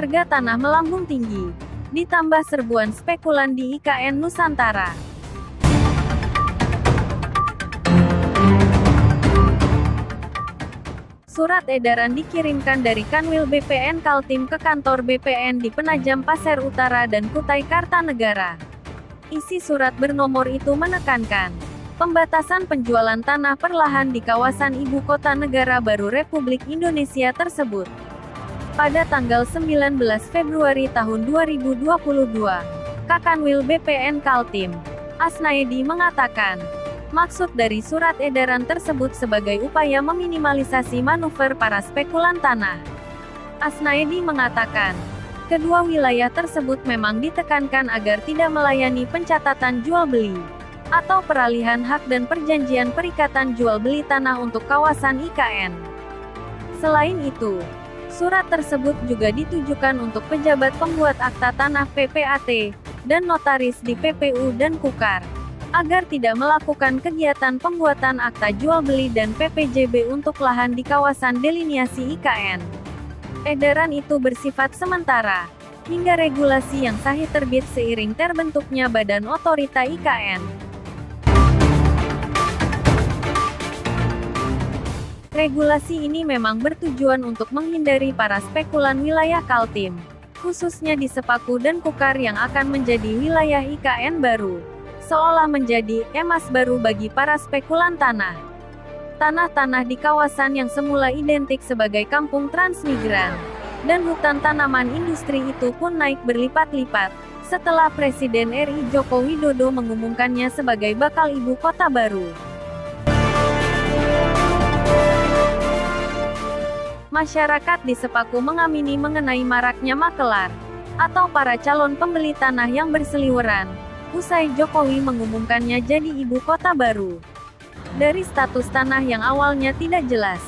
harga tanah melambung tinggi. Ditambah serbuan spekulan di IKN Nusantara. Surat edaran dikirimkan dari Kanwil BPN Kaltim ke kantor BPN di Penajam Pasir Utara dan Kutai Kartanegara. Isi surat bernomor itu menekankan pembatasan penjualan tanah perlahan di kawasan Ibu Kota Negara Baru Republik Indonesia tersebut. Pada tanggal 19 Februari tahun 2022, Kakanwil BPN Kaltim, Asnaedi mengatakan, maksud dari surat edaran tersebut sebagai upaya meminimalisasi manuver para spekulan tanah. Asnaedi mengatakan, kedua wilayah tersebut memang ditekankan agar tidak melayani pencatatan jual-beli atau peralihan hak dan perjanjian perikatan jual-beli tanah untuk kawasan IKN. Selain itu, surat tersebut juga ditujukan untuk pejabat pembuat akta tanah PPAT dan notaris di PPU dan Kukar, agar tidak melakukan kegiatan pembuatan akta jual beli dan PPJB untuk lahan di kawasan deliniasi IKN. Edaran itu bersifat sementara, hingga regulasi yang sahih terbit seiring terbentuknya Badan Otorita IKN. Regulasi ini memang bertujuan untuk menghindari para spekulan wilayah Kaltim, khususnya di Sepaku dan Kukar yang akan menjadi wilayah IKN baru, seolah menjadi emas baru bagi para spekulan tanah. Tanah-tanah di kawasan yang semula identik sebagai kampung transmigran dan hutan tanaman industri itu pun naik berlipat-lipat setelah Presiden RI Joko Widodo mengumumkannya sebagai bakal ibu kota baru. Masyarakat di Sepaku mengamini mengenai maraknya makelar atau para calon pembeli tanah yang berseliweran usai Jokowi mengumumkannya jadi ibu kota baru. Dari status tanah yang awalnya tidak jelas,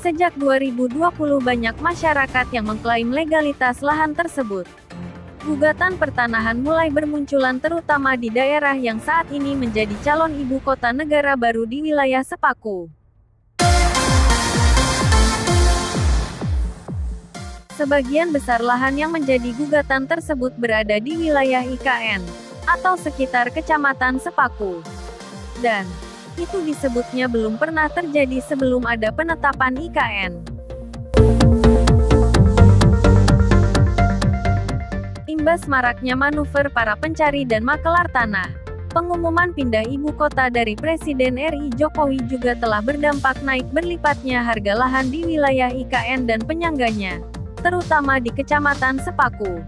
sejak 2020 banyak masyarakat yang mengklaim legalitas lahan tersebut. Gugatan pertanahan mulai bermunculan terutama di daerah yang saat ini menjadi calon ibu kota negara baru di wilayah Sepaku. Sebagian besar lahan yang menjadi gugatan tersebut berada di wilayah IKN atau sekitar Kecamatan Sepaku. Dan itu disebutnya belum pernah terjadi sebelum ada penetapan IKN. Imbas maraknya manuver para pencari dan makelar tanah, pengumuman pindah ibu kota dari Presiden RI Jokowi juga telah berdampak naik berlipatnya harga lahan di wilayah IKN dan penyangganya, terutama di Kecamatan Sepaku.